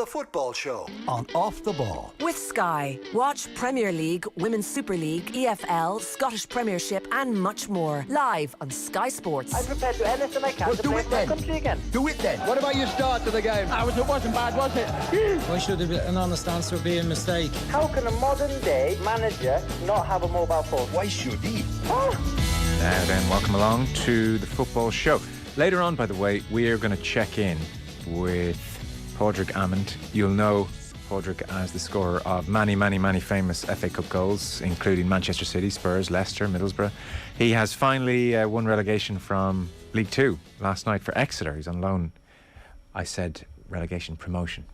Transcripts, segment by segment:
The Football Show on Off the Ball. With Sky. Watch Premier League, Women's Super League, EFL, Scottish Premiership and much more live on Sky Sports. I'm prepared to do anything I can to play for my country again. Do it then. What about your start to the game? It wasn't bad, was it? Why should an honest answer be a mistake? How can a modern day manager not have a mobile phone? Why should he? Now then, welcome along to the Football Show. Later on, by the way, we are going to check in with Padraig Amond. You'll know Podrick as the scorer of many famous FA Cup goals, including Manchester City, Spurs, Leicester, Middlesbrough. He has finally won relegation from League Two last night for Exeter. He's on loan. I said relegation, promotion.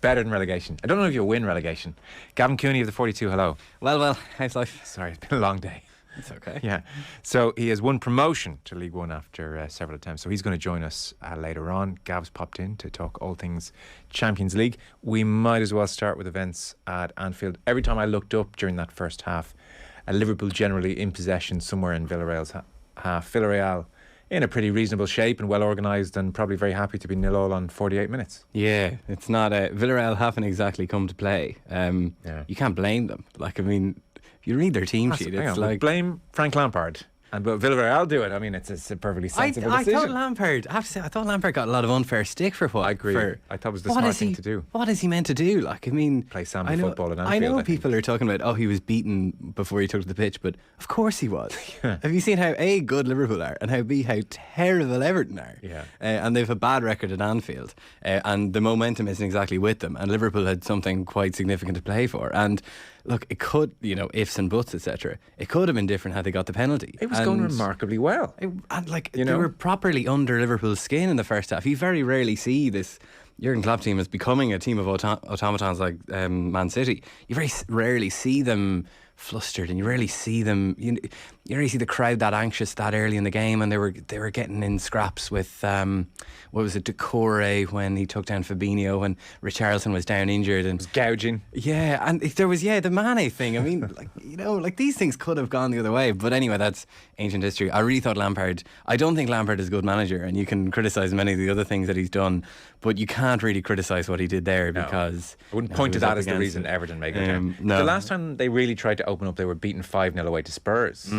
Better than relegation. I don't know if you'll win relegation. Gavin Cooney of the 42, hello. Well, how's life? Sorry, it's been a long day. It's okay. Yeah. So he has won promotion to League One after several attempts. So he's going to join us later on. Gav's popped in to talk all things Champions League. We might as well start with events at Anfield. Every time I looked up during that first half, Liverpool generally in possession somewhere in Villarreal's half. Villarreal in a pretty reasonable shape and well organised and probably very happy to be 0-0 on 48 minutes. Yeah, it's not... Villarreal haven't exactly come to play. You can't blame them. If you read their team sheet, it's like... Blame Frank Lampard. But Villarreal do it. I mean, it's a perfectly sensible decision. I thought Lampard got a lot of unfair stick for what. I agree. I thought it was the smart thing to do. What is he meant to do? Play Samba football in Anfield. I know people are talking about, he was beaten before he took to the pitch, but of course he was. Yeah. Have you seen how A, good Liverpool are, and how B, how terrible Everton are? Yeah. And they've a bad record at Anfield, and the momentum isn't exactly with them, and Liverpool had something quite significant to play for. And look, it could, ifs and buts, etc. It could have been different had they got the penalty. It was going remarkably well. They were properly under Liverpool's skin in the first half. You very rarely see this Jurgen Klopp team as becoming a team of automatons like Man City. You very rarely see them flustered, and you rarely see them. You rarely see the crowd that anxious that early in the game, and they were getting in scraps with Decore when he took down Fabinho when Richarlison was down injured and was gouging. Yeah, and there was the Mane thing. I mean, these things could have gone the other way. But anyway, that's ancient history. I really thought Lampard. I don't think Lampard is a good manager, and you can criticise many of the other things that he's done, but you can't really criticise what he did there because I wouldn't point to that as the reason Everton make it. No. The last time they really tried to open up, they were beaten 5-0 away to Spurs.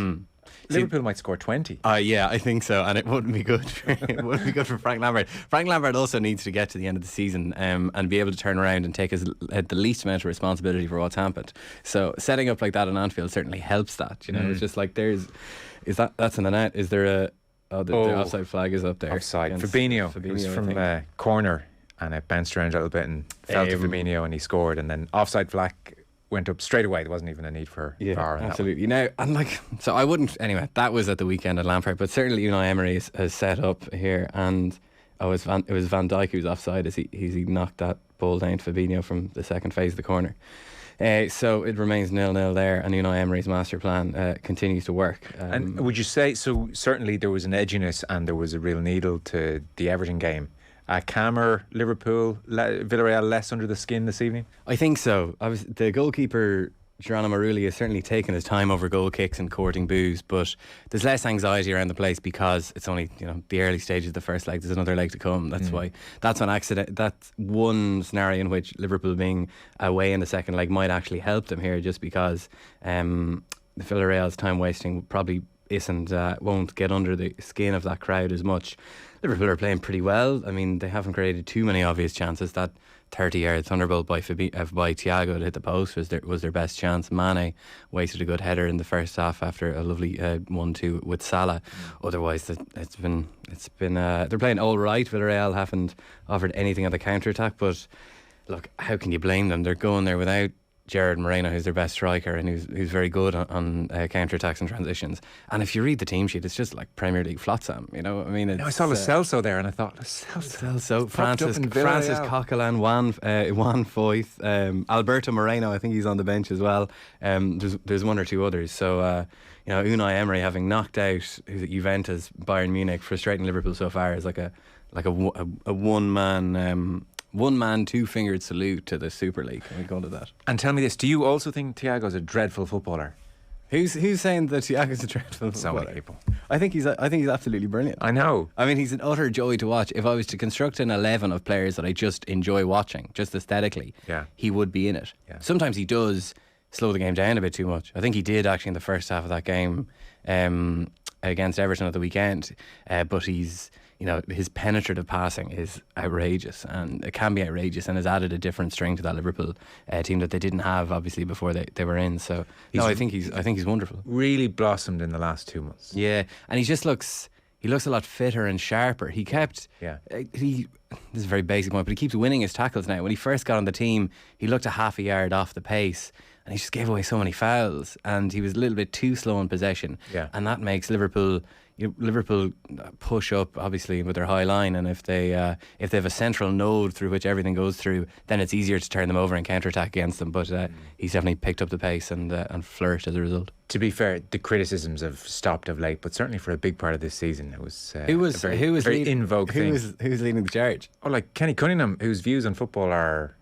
Liverpool might score 20. Yeah, I think so, and it wouldn't be good. It wouldn't be good for Frank Lampard. Frank Lampard also needs to get to the end of the season and be able to turn around and take the least amount of responsibility for what's happened. So setting up like that in Anfield certainly helps that. It's just like that's in the net. Is there the offside flag is up there? Offside. Fabinho. It was from corner, and it bounced around a little bit and fell to Fabinho, and he scored. And then offside flag went up straight away. There wasn't even a need for VAR. Absolutely. So I wouldn't. Anyway, that was at the weekend at Lampard, but certainly Unai Emery has set up here, and it was Van Dijk who was offside as he knocked that ball down to Fabinho from the second phase of the corner. So it remains 0-0 there, and Unai Emery's master plan continues to work. And would you say so? Certainly, there was an edginess and there was a real needle to the Everton game. Camer, Liverpool, Villarreal less under the skin this evening? I think so. The goalkeeper, Geronimo Rulli, has certainly taken his time over goal kicks and courting boos, but there's less anxiety around the place because it's only the early stages of the first leg. There's another leg to come. That's why. That's one scenario in which Liverpool being away in the second leg might actually help them here, just because the Villarreal's time wasting probably won't get under the skin of that crowd as much. Liverpool are playing pretty well. I mean, they haven't created too many obvious chances. That 30-yard thunderbolt by Thiago to hit the post was their best chance. Mane wasted a good header in the first half after a lovely 1-2 with Salah. Otherwise, it's been they're playing all right. Villarreal haven't offered anything on the counter attack, but look, how can you blame them? They're going there without Gerard Moreno, who's their best striker and who's very good on counter-attacks and transitions. And if you read the team sheet, it's just like Premier League flotsam, I saw Lo Celso there and I thought, Lo Celso, Francis Coquelin, Juan Foyth, Alberto Moreno, I think he's on the bench as well. There's one or two others. So, Unai Emery having knocked out Juventus, Bayern Munich, frustrating Liverpool so far is like a one-man, two-fingered salute to the Super League. Can we call it that? And tell me this, do you also think Thiago's a dreadful footballer? Who's saying that Thiago's a dreadful So many footballer? people. I think he's absolutely brilliant. I know. I mean, he's an utter joy to watch. If I was to construct an 11 of players that I just enjoy watching, just aesthetically, Yeah. he would be in it. Yeah. Sometimes he does slow the game down a bit too much. I think he did actually in the first half of that game against Everton at the weekend. But he's, his penetrative passing is outrageous, and it can be outrageous, and has added a different string to that Liverpool team that they didn't have obviously before they were in. So I think he's wonderful. Really blossomed in the last 2 months. Yeah, and he looks a lot fitter and sharper. He kept this is a very basic point, but he keeps winning his tackles now. When he first got on the team, he looked a half a yard off the pace, and he just gave away so many fouls, and he was a little bit too slow in possession. Yeah. And that makes Liverpool push up obviously with their high line, and if they have a central node through which everything goes through, then it's easier to turn them over and counter-attack against them. But he's definitely picked up the pace and flourished as a result. To be fair, the criticisms have stopped of late, but certainly for a big part of this season, it was Who was a very in vogue thing. Who's leading the charge? Oh, like Kenny Cunningham, whose views on football are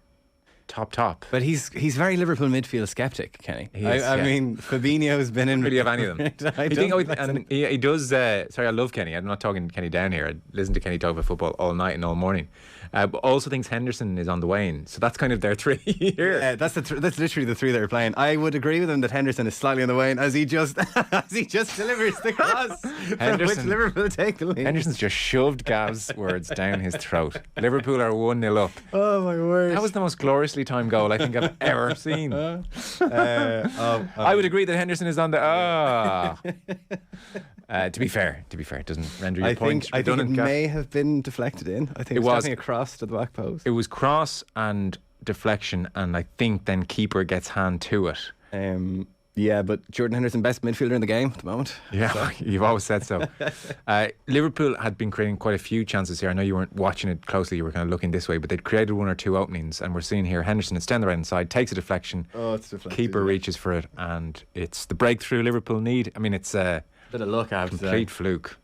top. But he's very Liverpool midfield skeptic, Kenny. He is, I mean, Fabinho's been in. Really have any of them. He does. Sorry, I love Kenny. I'm not talking Kenny down here. I listen to Kenny talk about football all night and all morning. But also thinks Henderson is on the wane. So that's kind of their three here. Yeah, that's literally the three that are playing. I would agree with him that Henderson is slightly on the wane as he just delivers the cross from which Liverpool take the lead. Henderson's just shoved Gav's words down his throat. Liverpool are 1-0 up. Oh my word! That was the most gloriously timed goal I think I've ever seen. I would agree that Henderson is on the. To be fair, it doesn't render your point. I think it may have been deflected in. I think it was definitely a cross to the back post. It was cross and deflection, and I think then keeper gets hand to it. Yeah, but Jordan Henderson, best midfielder in the game at the moment. Yeah, So. You've always said so. Liverpool had been creating quite a few chances here. I know you weren't watching it closely, you were kind of looking this way, but they'd created one or two openings, and we're seeing here Henderson, it's down the right hand side, takes a deflection. Oh, it's deflected. Keeper reaches for it, and it's the breakthrough Liverpool need. I mean, it's a bit of luck out. Complete fluke.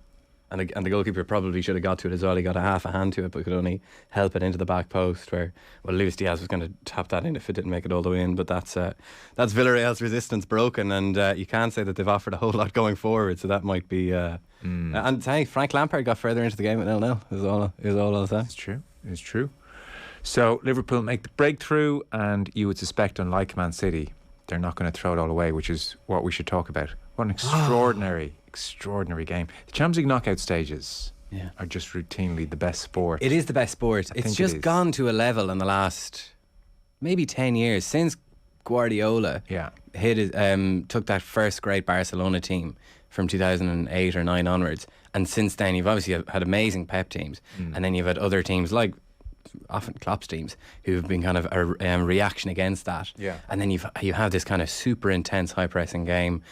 And the goalkeeper probably should have got to it as well. He got a half a hand to it, but could only help it into the back post where, well, Luis Diaz was going to tap that in if it didn't make it all the way in. But that's Villarreal's resistance broken, and you can't say that they've offered a whole lot going forward. So that might be. And hey, Frank Lampard got further into the game at 0-0. Is all I'll say. It's true. So Liverpool make the breakthrough, and you would suspect, unlike Man City, they're not going to throw it all away, which is what we should talk about. What an extraordinary game. The Champions League knockout stages are just routinely the best sport. It is the best sport. It's just gone to a level in the last maybe 10 years since Guardiola took that first great Barcelona team from 2008 or 9 onwards. And since then, you've obviously had amazing Pep teams. And then you've had other teams like often Klopp's teams who've been kind of a reaction against that. Yeah. And then you have this kind of super intense high pressing game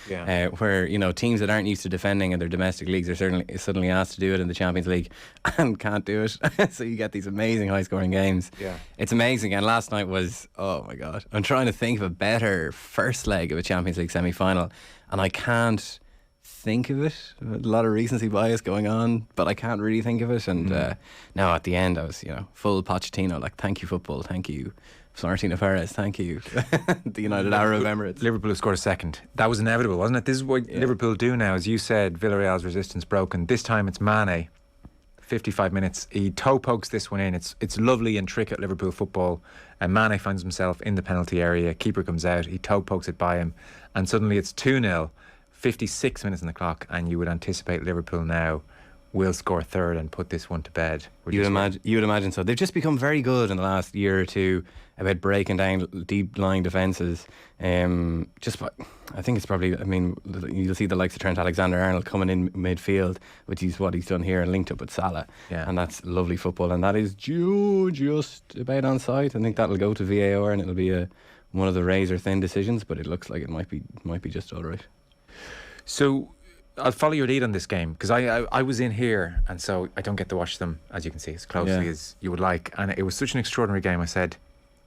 where teams that aren't used to defending in their domestic leagues are suddenly asked to do it in the Champions League and can't do it. So you get these amazing high scoring games. Yeah. It's amazing. And last night was, oh my God, I'm trying to think of a better first leg of a Champions League semi-final, and I can't think of it. A lot of recency bias going on, but I can't really think of it. And now at the end, I was full Pochettino, like, thank you football, thank you Florentino Perez, thank you the United Arab Emirates. Liverpool have scored a second. That was inevitable, wasn't it? This is what Liverpool do now. As you said, Villarreal's resistance broken. This time it's Mane. 55 minutes. He toe pokes this one in. It's lovely, intricate Liverpool football. And Mane finds himself in the penalty area. Keeper comes out. He toe pokes it by him, and suddenly it's 2-0. 56 minutes on the clock, and you would anticipate Liverpool now will score third and put this one to bed. You would imagine so. They've just become very good in the last year or two about breaking down deep lying defences. I think it's probably, you'll see the likes of Trent Alexander-Arnold coming in midfield, which is what he's done here, and linked up with Salah. Yeah. And that's lovely football, and that is just about on site. I think that'll go to VAR, and it'll be one of the razor thin decisions, but it looks like it might be just all right. So I'll follow your lead on this game, because I was in here, and so I don't get to watch them, as you can see, as closely as you would like. And it was such an extraordinary game. I said,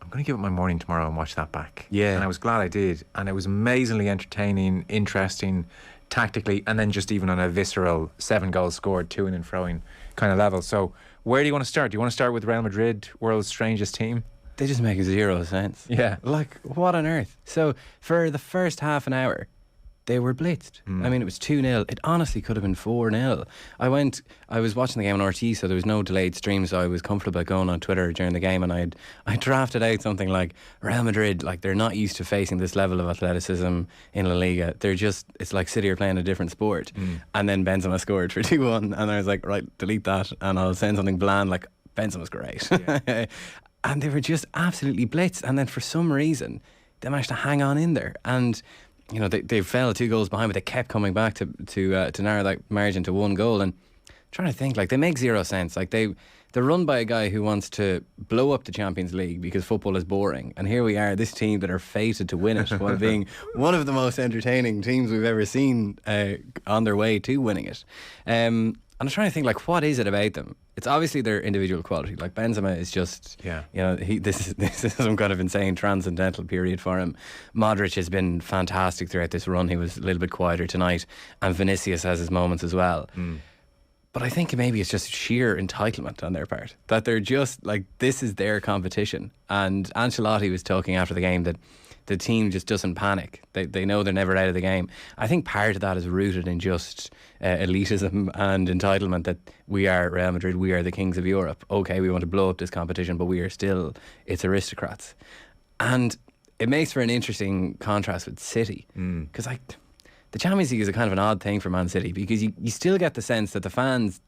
I'm going to give it my morning tomorrow and watch that back. Yeah. And I was glad I did. And it was amazingly entertaining, interesting, tactically, and then just even on a visceral 7 goals scored, to and froing kind of level. So where do you want to start? Do you want to start with Real Madrid, world's strangest team? They just make zero sense. Yeah. Like, what on earth? So for the first half an hour, they were blitzed. I mean, it was 2-0. It honestly could have been 4-0. I was watching the game on RT, so there was no delayed stream, so I was comfortable going on Twitter during the game, and I drafted out something like Real Madrid, like they're not used to facing this level of athleticism in La Liga. It's like City are playing a different sport. And then Benzema scored for 2-1, and I was like, right, delete that, and I'll send something bland like Benzema's great. Yeah. And they were just absolutely blitzed, and then for some reason they managed to hang on in there, and you know, they fell 2 goals behind, but they kept coming back to narrow that margin to 1 goal. And I'm trying to think, like, they make zero sense. Like, they're run by a guy who wants to blow up the Champions League because football is boring. And here we are, this team that are fated to win it while being one of the most entertaining teams we've ever seen on their way to winning it. And I'm trying to think, like, what is it about them? It's obviously their individual quality. Like, Benzema is just, you know, this is some kind of insane transcendental period for him. Modric has been fantastic throughout this run. He was a little bit quieter tonight, and Vinicius has his moments as well. But I think maybe it's just sheer entitlement on their part, that they're just like, this is their competition. And Ancelotti was talking after the game that the team just doesn't panic. They know they're never out of the game. I think part of that is rooted in just elitism and entitlement, that we are Real Madrid, we are the kings of Europe. Okay, we want to blow up this competition, but we are still its aristocrats. And it makes for an interesting contrast with City, because the Champions League is a kind of an odd thing for Man City, because you still get the sense that the fans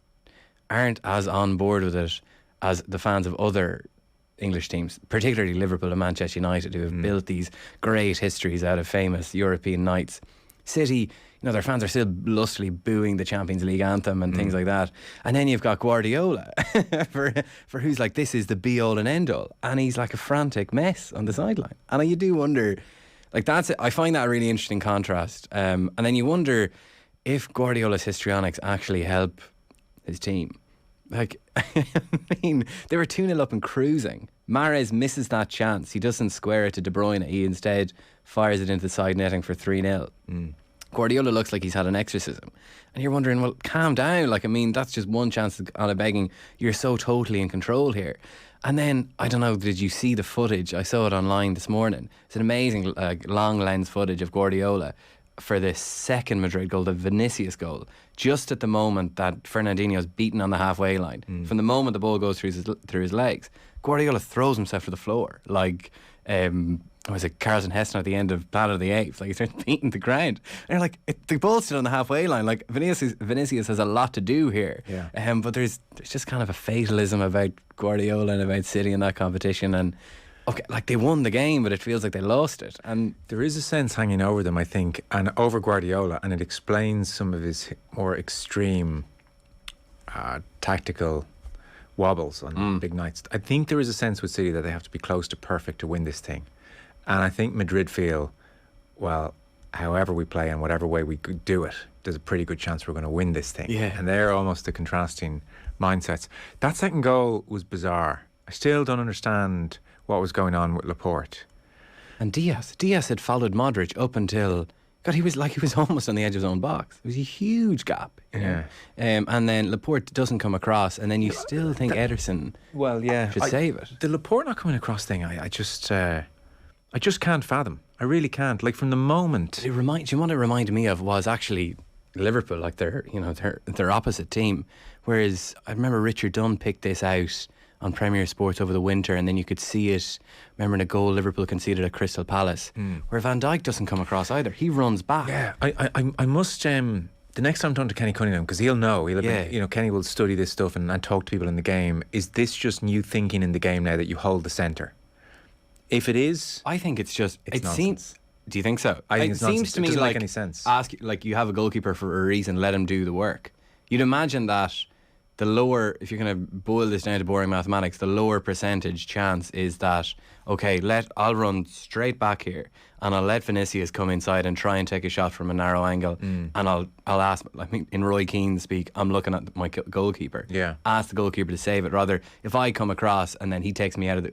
aren't as on board with it as the fans of other English teams, particularly Liverpool and Manchester United, who have built these great histories out of famous European nights. City, you know, their fans are still lustily booing the Champions League anthem and things like that. And then you've got Guardiola, for who's like, this is the be-all and end-all. And he's like a frantic mess on the sideline. And you do wonder, like, that's it. I find that a really interesting contrast. And then you wonder if Guardiola's histrionics actually help his team. Like, I mean, they were 2-0 up and cruising. Mahrez misses that chance. He doesn't square it to De Bruyne. He instead fires it into the side netting for 3-0. Guardiola looks like he's had an exorcism. And you're wondering, well, calm down. Like, I mean, that's just one chance on a begging. You're so totally in control here. And then, I don't know, did you see the footage? I saw it online this morning. It's an amazing long lens footage of Guardiola for the second Madrid goal, the Vinicius goal, just at the moment that Fernandinho's beaten on the halfway line. From the moment the ball goes through his legs, Guardiola throws himself to the floor like was it Carlton Heston at the end of Planet of the Apes? Like, he starts beating the ground, and you're like, the ball's still on the halfway line. Like, Vinicius has a lot to do here. But there's just kind of a fatalism about Guardiola and about City in that competition. And okay, like, they won the game, but it feels like they lost it. And there is a sense hanging over them, I think, and over Guardiola, and it explains some of his more extreme tactical wobbles on big nights. I think there is a sense with City that they have to be close to perfect to win this thing. And I think Madrid feel, well, however we play and whatever way we could do it, there's a pretty good chance we're going to win this thing. And they're almost the contrasting mindsets. That second goal was bizarre. I still don't understand what was going on with Laporte. And Diaz had followed Modric up until, God, he was almost on the edge of his own box. It was a huge gap. You know? And then Laporte doesn't come across, and then you still think Ederson should save it. The Laporte not coming across thing, I just can't fathom. I really can't. Like, from the moment. You know what it reminded me of was actually Liverpool, like their opposite team. Whereas I remember Richard Dunn picked this out on Premier Sports over the winter, and then you could see it, remember, in a goal Liverpool conceded at Crystal Palace, where Van Dijk doesn't come across either. He runs back. Yeah, I must, the next time I'm talking to Kenny Cunningham, because he'll know, Kenny will study this stuff and talk to people in the game. Is this just new thinking in the game now that you hold the centre? If it is, I think it's just, it's nonsense. Do you think so? I think it it's seems nonsense. to me it doesn't like make any sense. Like, you have a goalkeeper for a reason, let him do the work. You'd imagine that the lower, if you're going to boil this down to boring mathematics, the lower percentage chance is that, okay, I'll run straight back here, and I'll let Vinicius come inside and try and take a shot from a narrow angle, and I'll ask, I think in Roy Keane's speak, I'm looking at my goalkeeper. Ask the goalkeeper to save it. Rather, if I come across and then he takes me out,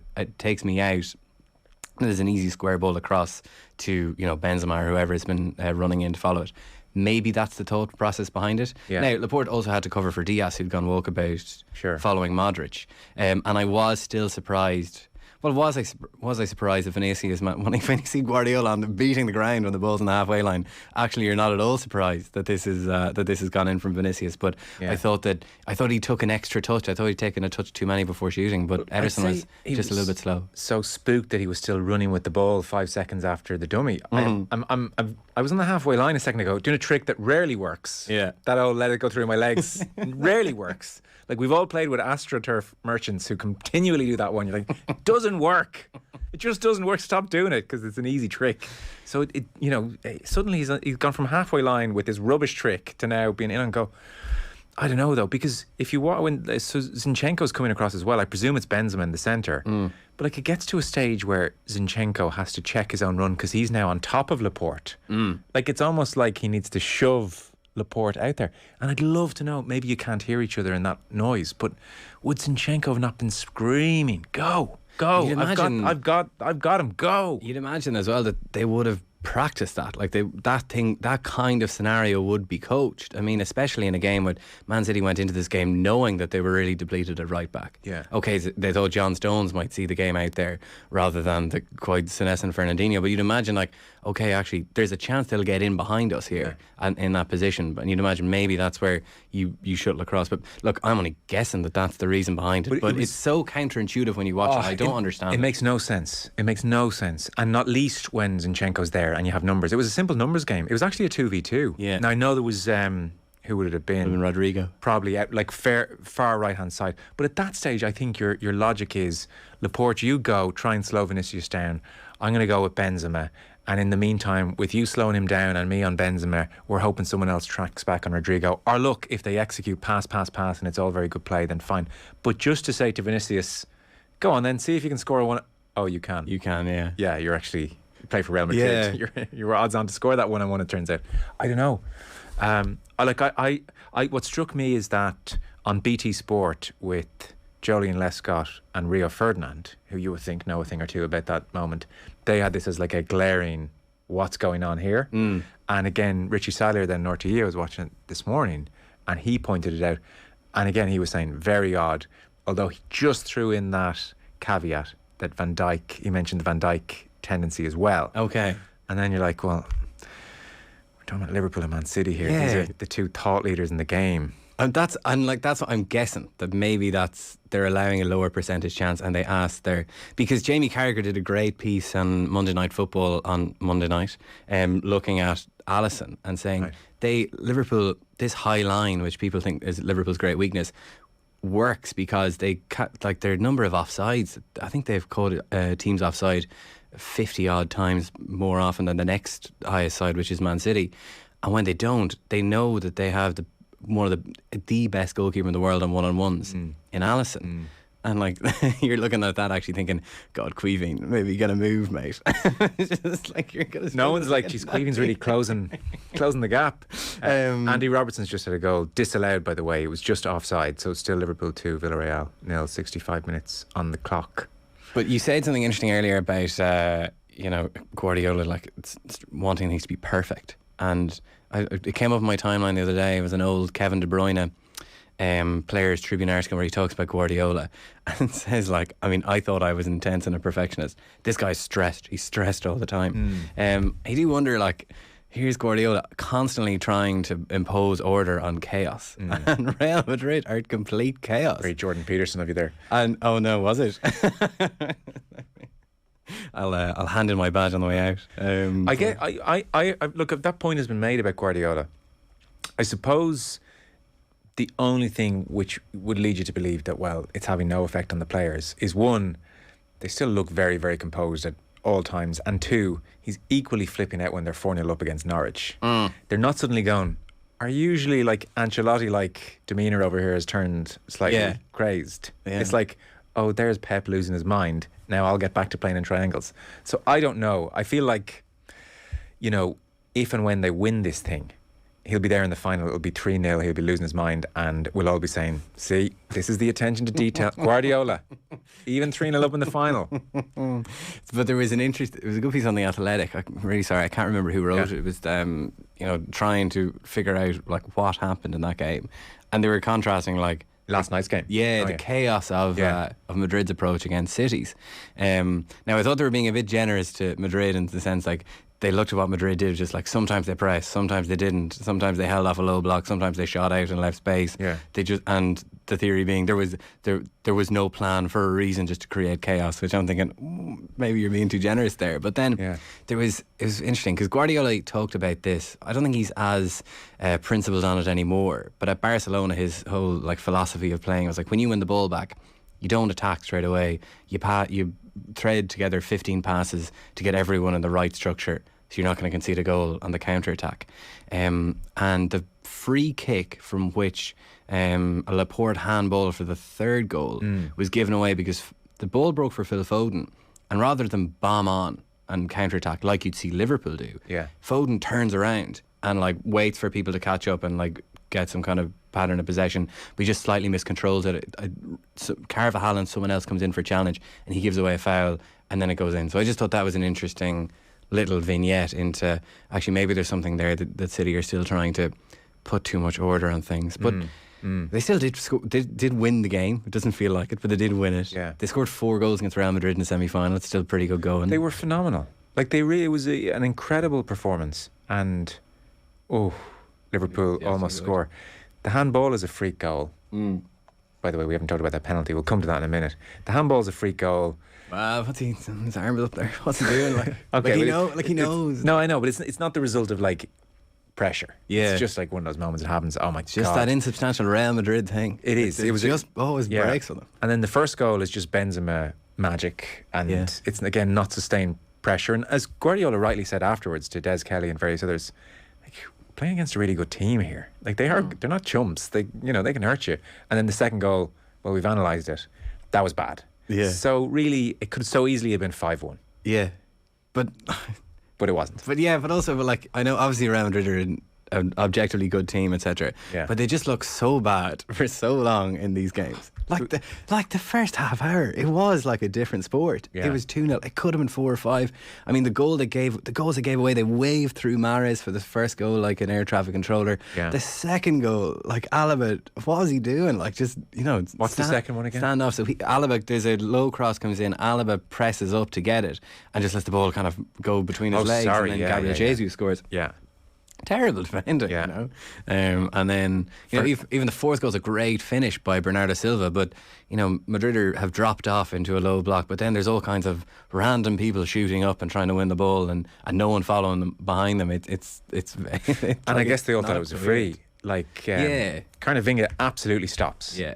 there's an easy square ball across to, Benzema or whoever has been running in to follow it. Maybe that's the thought process behind it. Now, Laporte also had to cover for Diaz, who'd gone walkabout following Modric. And I was still surprised. Well, was I surprised that Vinicius, when he see Guardiola on beating the ground when the ball's on the halfway line? Actually, you're not at all surprised that this has gone in from Vinicius. But I thought he took an extra touch. I thought he'd taken a touch too many before shooting. But Ederson was just a little bit slow. So spooked that he was still running with the ball 5 seconds after the dummy. I was on the halfway line a second ago doing a trick that rarely works. Yeah, that old let it go through my legs rarely works. Like, we've all played with AstroTurf merchants who continually do that one. You're like, it doesn't work. It just doesn't work. Stop doing it, because it's an easy trick. So suddenly he's gone from halfway line with this rubbish trick to now being in and go. I don't know though, because if you so Zinchenko's coming across as well. I presume it's Benzema in the centre. But like, it gets to a stage where Zinchenko has to check his own run because he's now on top of Laporte. Like, it's almost like he needs to shove Laporte out there. And I'd love to know, maybe you can't hear each other in that noise, but would Zinchenko have not been screaming, go, I've got him, go. You'd imagine as well that they would have practiced that. Like, that kind of scenario would be coached. I mean, especially in a game where Man City went into this game knowing that they were really depleted at right back. Yeah. Okay, so they thought John Stones might see the game out there rather than the quite senescent Fernandinho. But you'd imagine, like, okay, actually, there's a chance they'll get in behind us here and in that position. And you'd imagine maybe that's where you shuttle across. But look, I'm only guessing that that's the reason behind it. But it's so counterintuitive when you watch it. I don't understand. It makes no sense. It makes no sense. And not least when Zinchenko's there and you have numbers. It was a simple numbers game. It was actually a 2v2. Yeah. Now, I know there was who would it have been? Rodrigo. Probably out, like, far right hand side. But at that stage, I think your logic is, Laporte, you go, try and slow Vinicius down. I'm going to go with Benzema. And in the meantime, with you slowing him down and me on Benzema, we're hoping someone else tracks back on Rodrigo. Or look, if they execute pass, and it's all very good play, then fine. But just to say to Vinicius, go on then, see if you can score one. Oh, you can. You can, yeah. Yeah, you're actually... play for Real Madrid. Yeah. You're odds on to score that 1-1, it turns out. I don't know. What struck me is that on BT Sport with Jolyon Lescott and Rio Ferdinand, who you would think know a thing or two about that moment, they had this as like a glaring what's going on here. And again, Richie Salier, then RTE, I was watching it this morning and he pointed it out, and again he was saying very odd, although he just threw in that caveat that Van Dijk, he mentioned the Van Dijk tendency as well. Okay. And then you're like, well, we're talking about Liverpool and Man City here. These are the two thought leaders in the game. And that's what I'm guessing, that maybe they're allowing a lower percentage chance, and they asked because Jamie Carragher did a great piece on Monday Night Football on Monday night, looking at Alisson and saying Liverpool, this high line, which people think is Liverpool's great weakness, works because their number of offsides, I think they've called teams offside 50 odd times more often than the next highest side, which is Man City. And when they don't, they know that they have one of the best goalkeeper in the world on one-on-ones in Alisson. And like, you're looking at that actually thinking, God, Queeveen, maybe you gotta move, mate. It's just like, you're gonna. No one's like, geez, Queeveen's really closing the gap. Andy Robertson's just had a goal disallowed, by the way. It was just offside, so it's still Liverpool 2, Villarreal 0, 65 minutes on the clock. But you said something interesting earlier about Guardiola, like it's wanting things to be perfect. And it came up on my timeline the other day. It was an old Kevin De Bruyne Players Tribune article where he talks about Guardiola and says, like, I mean, I thought I was intense and a perfectionist. This guy's stressed. He's stressed all the time. I do wonder, like, here's Guardiola constantly trying to impose order on chaos. And Real Madrid are complete chaos. Very Jordan Peterson of you there. And oh no, was it? I'll hand in my badge on the way out. I look, if that point has been made about Guardiola, I suppose the only thing which would lead you to believe that, well, it's having no effect on the players is, one, they still look very, very composed at all times, and two, he's equally flipping out when they're 4-0 up against Norwich. They're not suddenly going, our usually like Ancelotti-like demeanour over here has turned slightly crazed. It's like, oh, there's Pep losing his mind. Now I'll get back to playing in triangles. So I don't know. I feel like, if and when they win this thing, he'll be there in the final. It'll be 3-0. He'll be losing his mind, and we'll all be saying, see, this is the attention to detail. Guardiola, even 3-0 up in the final. But there was it was a good piece on The Athletic. I'm really sorry, I can't remember who wrote it. It was trying to figure out like what happened in that game, and they were contrasting like Last night's game. Yeah, the chaos of Madrid's approach against cities. Now, I thought they were being a bit generous to Madrid in the sense like they looked at what Madrid did, just like sometimes they pressed, sometimes they didn't, sometimes they held off a low block, sometimes they shot out and left space. Yeah. And the theory being there was no plan for a reason, just to create chaos, which I'm thinking maybe you're being too generous there. But then it was interesting because Guardiola talked about this. I don't think he's as principled on it anymore, but at Barcelona his whole like philosophy of playing was like when you win the ball back, you don't attack straight away. You thread together 15 passes to get everyone in the right structure, so you're not going to concede a goal on the counter attack. And the free kick from which a Laporte handball for the third goal was given away because the ball broke for Phil Foden, and rather than bomb on and counter attack like you'd see Liverpool do, Foden turns around and like waits for people to catch up and like get some kind of pattern of possession, but he just slightly miscontrols it. Carvajal and someone else comes in for a challenge and he gives away a foul and then it goes in. So I just thought that was an interesting little vignette into actually maybe there's something there that City are still trying to put too much order on things, but they still did win the game. It doesn't feel like it, but they did win it. They scored 4 goals against Real Madrid in the semi-final. It's still pretty good going. They were phenomenal. Like it was an incredible performance, and Liverpool almost score. The handball is a freak goal. By the way, we haven't talked about that penalty. We'll come to that in a minute. The handball is a freak goal. What's his arm is up there? What's he doing? Like, he knows. No, I know, but it's not the result of like pressure. Yeah, it's just like one of those moments that happens. Oh my god! Just that insubstantial Real Madrid thing. It is. It was just always breaks on them. And then the first goal is just Benzema magic, and it's again not sustained pressure. And as Guardiola rightly said afterwards to Des Kelly and various others, like playing against a really good team here. Like they're not chumps. They they can hurt you. And then the second goal, well, we've analysed it. That was bad. Yeah. So really, it could so easily have been 5-1. Yeah, but it wasn't. But like I know obviously Real Madrid are an objectively good team, etc. Yeah. But they just look so bad for so long in these games. Like the first half hour, it was like a different sport. Yeah. It was 2-0. It could have been 4 or 5. I mean, the goals they gave away, they waved through Mahrez for the first goal like an air traffic controller. Yeah. The second goal, like Alaba, what was he doing? Like just what's the second one again? Stand off. So Alaba, there's a low cross comes in. Alaba presses up to get it and just lets the ball kind of go between his legs. And then Gabriel Jesus scores. Yeah. Terrible defending, and then even the fourth goal is a great finish by Bernardo Silva, but Madrid have dropped off into a low block, but then there's all kinds of random people shooting up and trying to win the ball, and no one following them behind them. It's and I guess they all thought it was a free. Carnavinga absolutely stops. Yeah.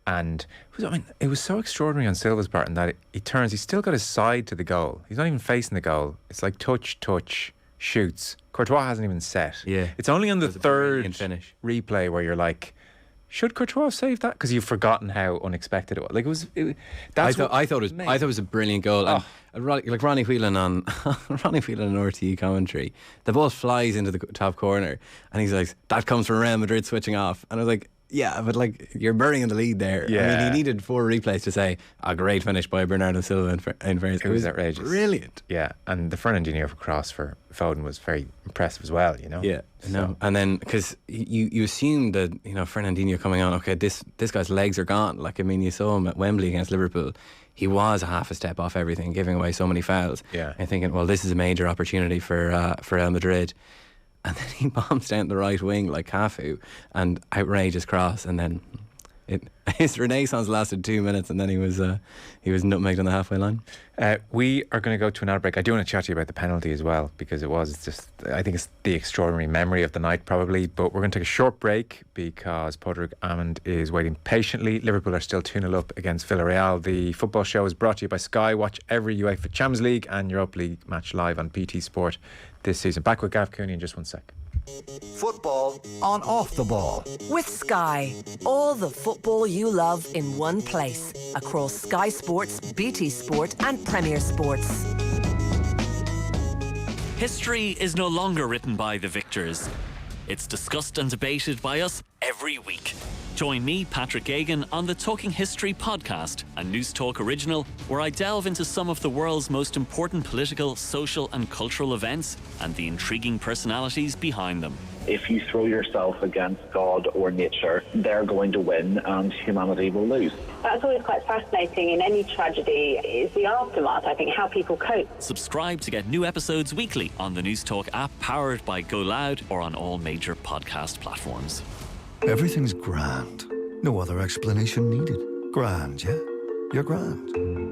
And it was so extraordinary on Silva's part in that he turns, he's still got his side to the goal. He's not even facing the goal. It's like touch, shoots. Courtois hasn't even set. Yeah. It's only on the third finish replay where you're like, should Courtois save that? Because you've forgotten how unexpected it was. Like I thought it was a brilliant goal. And like Ronnie Whelan on RTE commentary, the ball flies into the top corner, and he's like, "That comes from Real Madrid switching off." And I was like, yeah, but like you're burying the lead there. Yeah. I mean, he needed 4 replays to say a great finish by Bernardo Silva in fairness. It was outrageous. Brilliant. Yeah, and the Fernandinho cross for Foden was very impressive as well, Yeah, no. And then because you assume that Fernandinho coming on, okay, this guy's legs are gone. Like I mean, you saw him at Wembley against Liverpool. He was a half a step off everything, giving away so many fouls. Yeah, and thinking, well, this is a major opportunity for Real Madrid. And then he bombs down the right wing like Cafu, and outrageous cross, and then his renaissance lasted 2 minutes, and then he was nutmegged on the halfway line. We are going to go to an ad break. I do want to chat to you about the penalty as well, because I think it's the extraordinary memory of the night probably, but we're going to take a short break because Pádraig Amond is waiting patiently. Liverpool are still 2-0 up against Villarreal. The football show is brought to you by Sky. Watch every UEFA Champions League and Europa League match live on BT Sport this season. Back with Gavin Cooney in just 1 sec. Football on Off the Ball. With Sky, all the football you love in one place. Across Sky Sports, BT Sport and Premier Sports. History is no longer written by the victors. It's discussed and debated by us every week. Join me, Patrick Gagan, on the Talking History podcast, a News Talk original where I delve into some of the world's most important political, social and cultural events and the intriguing personalities behind them. If you throw yourself against God or nature, they're going to win and humanity will lose. That's always quite fascinating in any tragedy is the aftermath, I think, how people cope. Subscribe to get new episodes weekly on the News Talk app powered by Go Loud or on all major podcast platforms. Everything's grand. No other explanation needed. Grand, yeah? You're grand.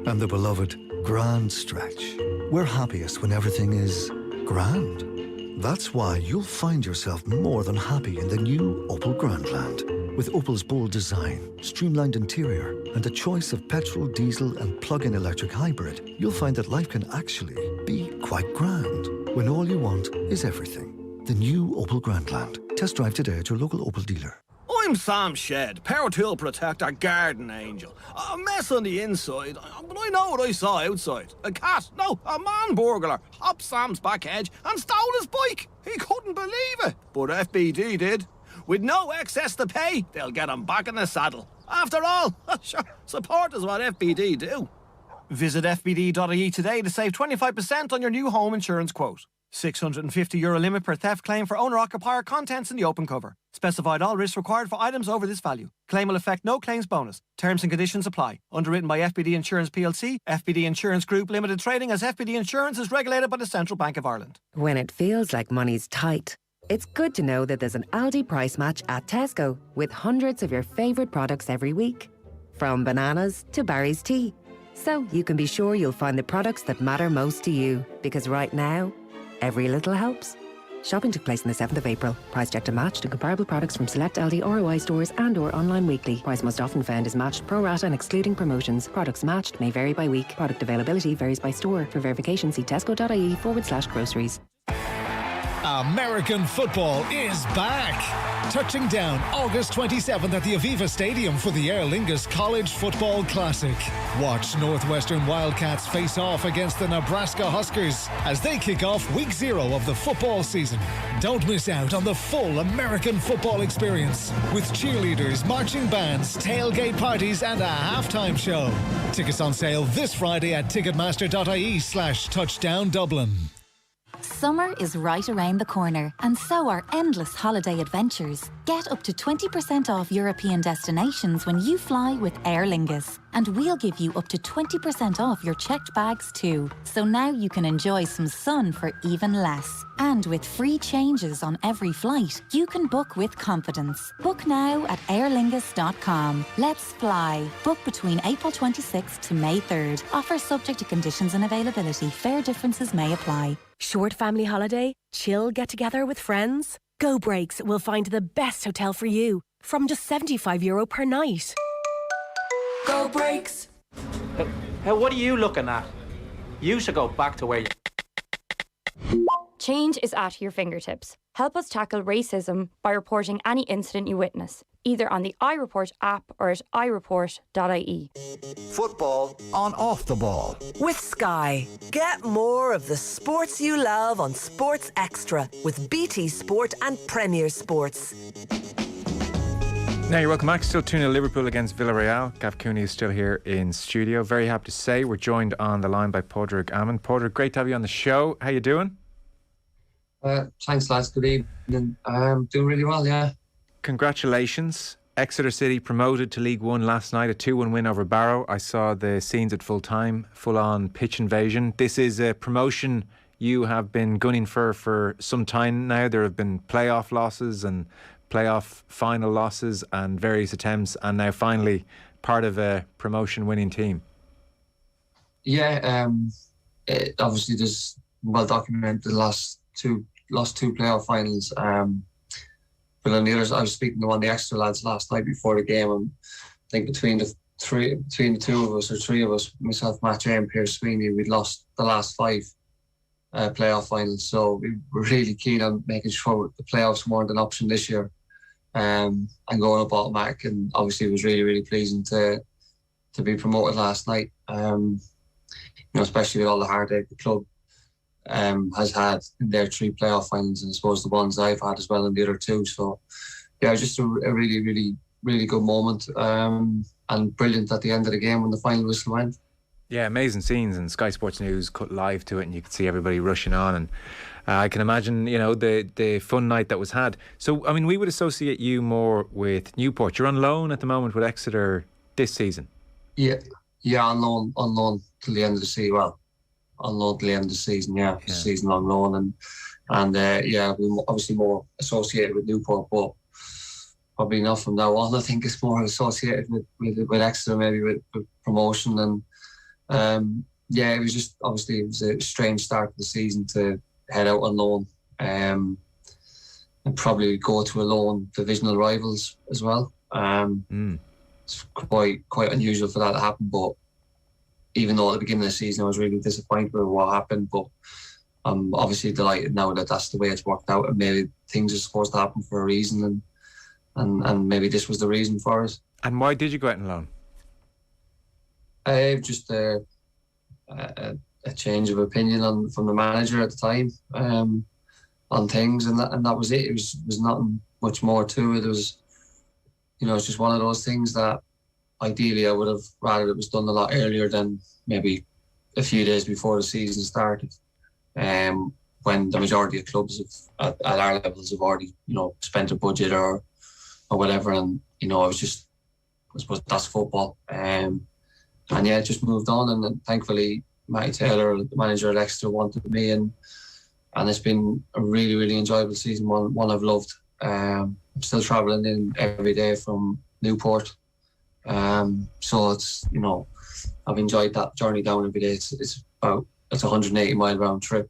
And the beloved grand stretch. We're happiest when everything is grand. That's why you'll find yourself more than happy in the new Opel Grandland. With Opel's bold design, streamlined interior, and a choice of petrol, diesel, and plug-in electric hybrid, you'll find that life can actually be quite grand when all you want is everything. The new Opel Grandland. Test drive today at your local Opel dealer. I'm Sam Shed, Power Tool Protector Garden Angel. A mess on the inside, but I know what I saw outside. A cat, no, a man burglar, hopped Sam's back hedge and stole his bike. He couldn't believe it, but FBD did. With no excess to pay, they'll get him back in the saddle. After all, sure, support is what FBD do. Visit fbd.ie today to save 25% on your new home insurance quote. €650 limit per theft claim for owner-occupier contents in the open cover. Specified all risks required for items over this value. Claim will affect no claims bonus. Terms and conditions apply. Underwritten by FBD Insurance PLC, FBD Insurance Group Limited Trading as FBD Insurance is regulated by the Central Bank of Ireland. When it feels like money's tight, it's good to know that there's an Aldi price match at Tesco with hundreds of your favourite products every week. From bananas to Barry's tea. So you can be sure you'll find the products that matter most to you. Because right now, every little helps. Shopping took place on the 7th of April. Price checked and matched and comparable products from select Aldi ROI stores and or online weekly. Price most often found is matched pro rata and excluding promotions. Products matched may vary by week. Product availability varies by store. For verification, see tesco.ie/groceries. American football is back. Touching down August 27th at the Aviva Stadium for the Aer Lingus College Football Classic. Watch Northwestern Wildcats face off against the Nebraska Huskers as they kick off week 0 of the football season. Don't miss out on the full American football experience with cheerleaders, marching bands, tailgate parties and a halftime show. Tickets on sale this Friday at ticketmaster.ie/touchdown Dublin. Summer is right around the corner, and so are endless holiday adventures. Get up to 20% off European destinations when you fly with Aer Lingus. And we'll give you up to 20% off your checked bags too. So now you can enjoy some sun for even less. And with free changes on every flight, you can book with confidence. Book now at aerlingus.com. Let's fly. Book between April 26th to May 3rd. Offer subject to conditions and availability. Fare differences may apply. Short family holiday? Chill get together with friends? Go Breaks will find the best hotel for you from just €75 per night. Go Breaks. Hey, what are you looking at? You should go back to where you... Change is at your fingertips. Help us tackle racism by reporting any incident you witness, either on the iReport app or at ireport.ie. Football on off the ball. With Sky. Get more of the sports you love on Sports Extra with BT Sport and Premier Sports. Now you're welcome back. Still 2-0 Liverpool against Villarreal. Gavin Cooney is still here in studio. Very happy to say we're joined on the line by Pádraig Amond. Pádraig, great to have you on the show. How you doing? Thanks, lads. Good evening. Doing really well, yeah. Congratulations. Exeter City promoted to League One last night, a 2-1 win over Barrow. I saw the scenes at full time, full-on pitch invasion. This is a promotion you have been gunning for some time now. There have been playoff losses and playoff final losses and various attempts, and now finally part of a promotion winning team. Yeah, obviously there's well documented the lost two playoff finals. But on the others, I was speaking to one of the Exeter lads last night before the game, and I think between the three of us, myself, Matt and Pierce Sweeney, we'd lost the last 5 playoff finals. So we were really keen on making sure the playoffs weren't an option this year, and going up automatic. And obviously it was really, really pleasing to be promoted last night. Especially with all the heartache the club has had in their 3 playoff finals, and I suppose the ones I've had as well in the other 2. So yeah, just a really, really really good moment, and brilliant at the end of the game when the final whistle went. Yeah, amazing scenes, and Sky Sports News cut live to it, and you could see everybody rushing on, and I can imagine, the fun night that was had. So, I mean, we would associate you more with Newport. You're on loan at the moment with Exeter this season. Yeah, on loan till the end of the season. Well, on loan till the end of the season. Yeah. Season long loan, and we're obviously more associated with Newport, but probably not from now on. I think it's more associated with Exeter, maybe with promotion, and it was just obviously it was a strange start of the season to head out on loan, and probably go to a loan divisional rivals as well. It's quite unusual for that to happen, but even though at the beginning of the season I was really disappointed with what happened, but I'm obviously delighted now that that's the way it's worked out, and maybe things are supposed to happen for a reason, and maybe this was the reason for it. And why did you go out on loan? Just a change of opinion from the manager at the time, on things, and that was it. It was nothing much more to it. It was, it's just one of those things that ideally I would have rather it was done a lot earlier than maybe a few days before the season started, when the majority of clubs at our levels have already spent a budget or whatever, and I suppose that's football, and just moved on, and then thankfully Matty Taylor, the manager at Exeter, wanted me, and it's been a really, really enjoyable season, one I've loved. I'm still travelling in every day from Newport, so it's I've enjoyed that journey down every day. It's a 180 mile round trip.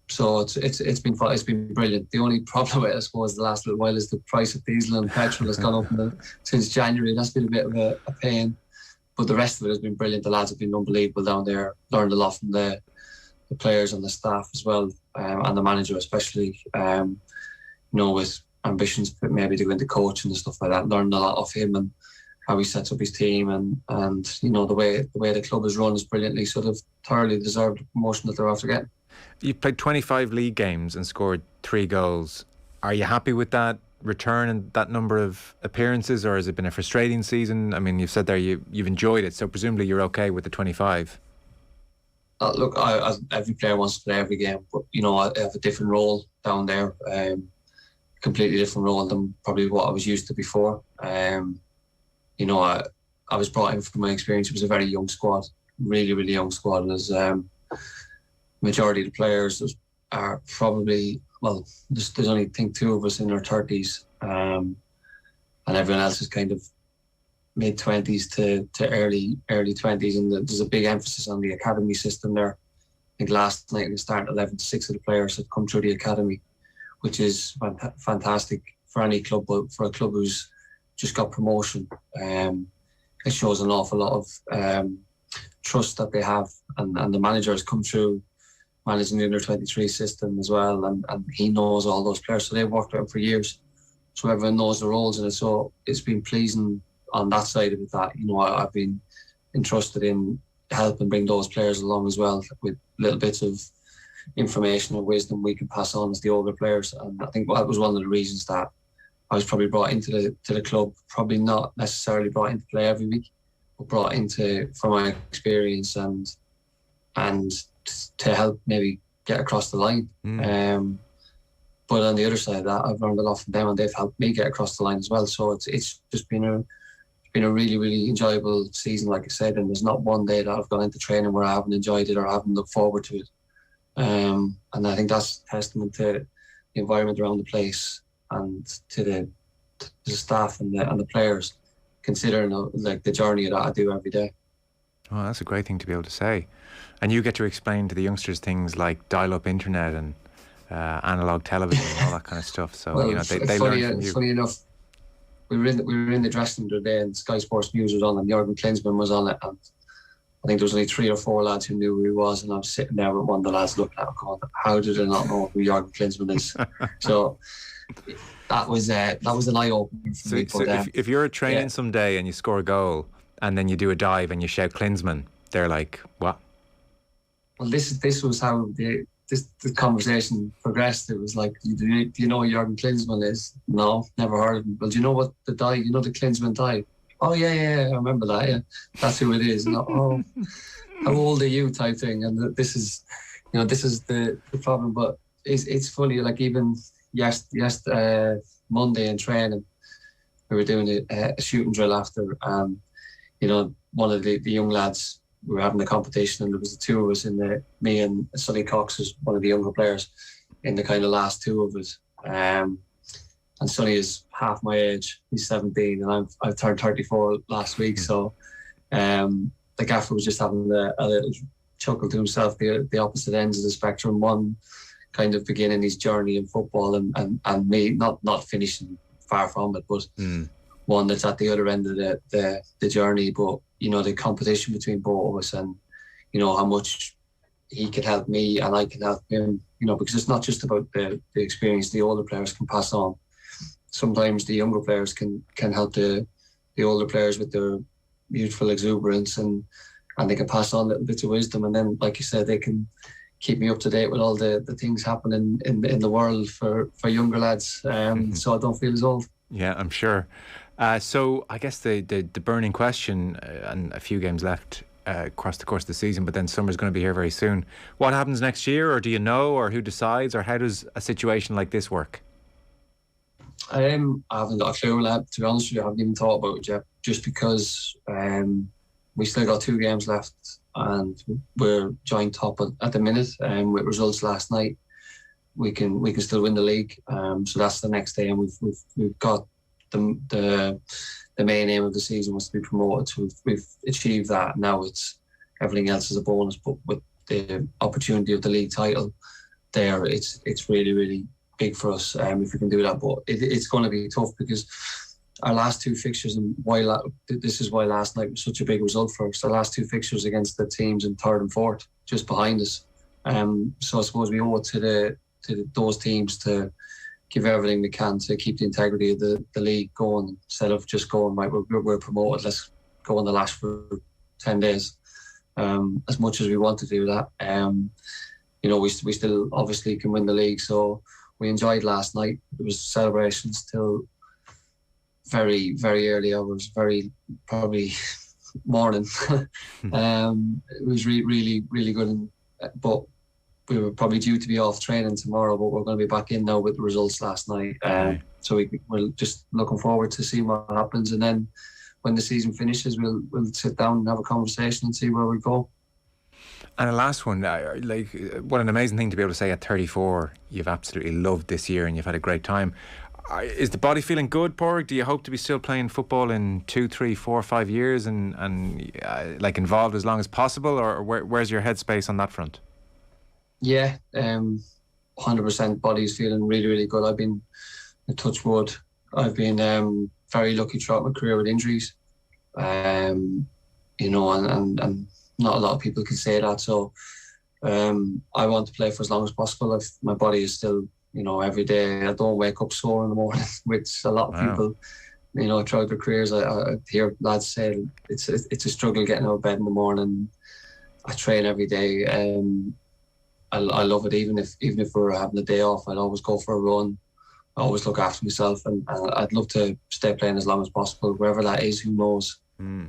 So it's been fun. It's been brilliant. The only problem with it, I suppose, the last little while is the price of diesel and petrol has gone up since January. That's been a bit of a pain, but the rest of it has been brilliant. The lads have been unbelievable down there. Learned a lot from the players and the staff as well, and the manager especially. With ambitions maybe to go into coaching and stuff like that. Learned a lot of him and how he sets up his team, and the way the club is run is brilliantly. So they've thoroughly deserved the promotion that they're after getting. You've played 25 league games and scored 3 goals. Are you happy with that return and that number of appearances, or has it been a frustrating season? I mean, you've said there you've enjoyed it, so presumably you're okay with the 25. Look, every player wants to play every game, but I have a different role down there, completely different role than probably what I was used to before. I was brought in from my experience. It was a very young squad, really, really young squad, and there's majority of the players are probably, there's only I think 2 of us in our 30s, and everyone else is kind of mid-20s to early 20s, and there's a big emphasis on the academy system there. I think last night in the start 11 to 6 of the players had come through the academy, which is fantastic for any club, but for a club who's just got promotion, it shows an awful lot of trust that they have, and the manager has come through managing the under-23 system as well, and he knows all those players, so they've worked with him for years, so everyone knows the roles in it. So it's been pleasing on that side of it that I've been entrusted in helping bring those players along as well, with little bits of information and wisdom we can pass on as the older players. And I think that was one of the reasons that I was probably brought into the club, probably not necessarily brought into play every week, but brought into for my experience and to help maybe get across the line. But on the other side of that, I've learned a lot from them, and they've helped me get across the line as well. So it's just been a really, really enjoyable season, like I said, and there's not one day that I've gone into training where I haven't enjoyed it or haven't looked forward to it. And I think that's testament to the environment around the place and to the staff and the players, considering the journey that I do every day. Oh, that's a great thing to be able to say. And you get to explain to the youngsters things like dial-up internet and analog television and all that kind of stuff. So well, they learn from you. Funny enough, we were in the dressing room the other day, and Sky Sports News was on, and Jurgen Klinsmann was on it, and I think there was only 3 or 4 lads who knew who he was, and I was sitting there with one of the lads looking at him going, how did they not know who Jurgen Klinsmann is? So that was an eye-opener for me. So if you're at training someday and you score a goal and then you do a dive and you shout Klinsmann, they're like, what? Well, this was how the conversation progressed. It was like, do you know who Jurgen Klinsmann is? No, never heard of him. Well, do you know what the die? You know the Klinsmann die? Oh yeah, I remember that. Yeah, that's who it is. And, oh, how old are you? Type thing. And this is the problem. But it's funny. Like even Monday in training, we were doing a shooting drill after. One of the young lads, we were having a competition, and there was the two of us me and Sonny Cox was one of the younger players in the kind of last two of us. And Sonny is half my age. He's 17, and I've turned 34 last week. So the gaffer was just having a little chuckle to himself, the opposite ends of the spectrum. One kind of beginning his journey in football, and me not finishing, far from it, but one that's at the other end of the journey. But the competition between both of us, and how much he can help me and I can help him, because it's not just about the experience the older players can pass on. Sometimes the younger players can help the older players with their youthful exuberance, and they can pass on little bits of wisdom, and then, like you said, they can keep me up to date with all the things happening in the world for younger lads, so I don't feel as old. Yeah, I'm sure. So I guess the burning question, and a few games left across the course of the season, but then summer's going to be here very soon. What happens next year, or do you know, or who decides, or how does a situation like this work? I haven't got a clue, lad. To be honest with you, I haven't even thought about it yet, just because we still got 2 games left, and we're joint top at the minute, with results last night. We can still win the league, so that's the next day, and we've got the main aim of the season was to be promoted. So we've achieved that. Now it's everything else is a bonus, but with the opportunity of the league title there, it's really, really big for us if we can do that. But it's going to be tough, because our last 2 fixtures, and this is why last night was such a big result for us, our last 2 fixtures against the teams in 3rd and 4th, just behind us. So I suppose we owe it to those teams to give everything we can to keep the integrity of the league going, instead of just going, right, we're promoted, let's go on the lash for 10 days. As much as we want to do that, we still obviously can win the league. So we enjoyed last night. There was celebrations till very, very early hours, very probably morning. It was really, really good. But we were probably due to be off training tomorrow, but we're going to be back in now with the results last night. So we're just looking forward to see what happens, and then when the season finishes, we'll sit down and have a conversation and see where we go. And a last one, what an amazing thing to be able to say at 34, you've absolutely loved this year and you've had a great time. Is the body feeling good, Padraig? Do you hope to be still playing football in 2, 3, 4, 5 years and involved as long as possible, or where's your headspace on that front? Yeah, 100%. Body's feeling really, really good. I've been, touch wood, I've been very lucky throughout my career with injuries. And not a lot of people can say that. So I want to play for as long as possible. My body is still, every day. I don't wake up sore in the morning, which a lot of people, throughout their careers, I hear lads say it's a struggle getting out of bed in the morning. I train every day. I love it. Even if we're having a day off, I'd always go for a run. I always look after myself, and I'd love to stay playing as long as possible, wherever that is. Who knows?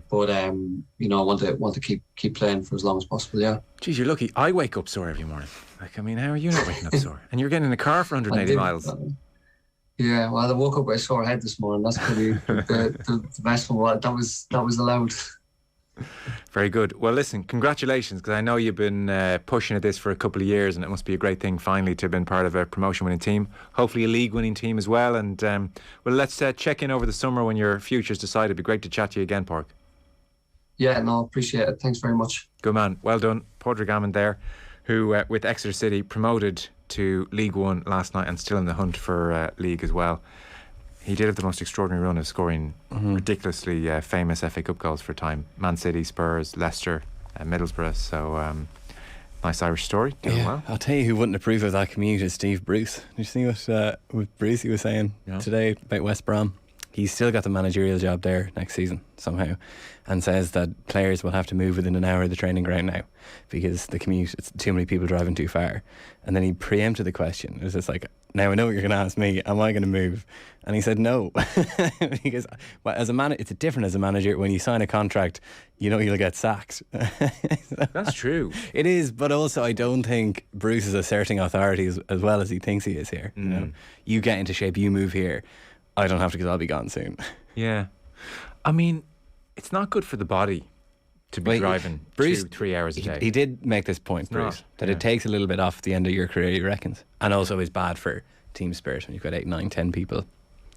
But I want to keep playing for as long as possible. Yeah. Geez, you're lucky. I wake up sore every morning. How are you not waking up sore? And you're getting in a car for 180 miles. Yeah, well, I woke up with a sore head this morning. That's probably the best one. That was allowed. Very good. Well, listen, congratulations, because I know you've been pushing at this for a couple of years, and it must be a great thing finally to have been part of a promotion-winning team, hopefully a league-winning team as well. And let's check in over the summer when your future's decided. It'd be great to chat to you again, Padraig. Yeah, no, appreciate it. Thanks very much. Good man. Well done. Pádraig Amond there, who with Exeter City promoted to League One last night and still in the hunt for league as well. He did have the most extraordinary run of scoring ridiculously famous FA Cup goals for a time. Man City, Spurs, Leicester, Middlesbrough. So nice Irish story. Doing well. I'll tell you who wouldn't approve of that commute is Steve Bruce. Did you see what Bruce he was saying today about West Brom? He's still got the managerial job there next season somehow, and says that players will have to move within an hour of the training ground now because the commute, it's too many people driving too far. And then he preempted the question. It was just like, now I know what you're going to ask me. Am I going to move? And he said no. Because well, as a man, it's different as a manager. When you sign a contract, you know you'll get sacked. That's true. It is, but also I don't think Bruce is asserting authority as well as he thinks he is here. You know? You get into shape, you move here. I don't have to because I'll be gone soon. Yeah. I mean, it's not good for the body to be driving Bruce, 2-3 hours a day. He did make this point, Bruce, that it takes a little bit off the end of your career, he reckons. And also is bad for team spirit when you've got 8, 9, 10 people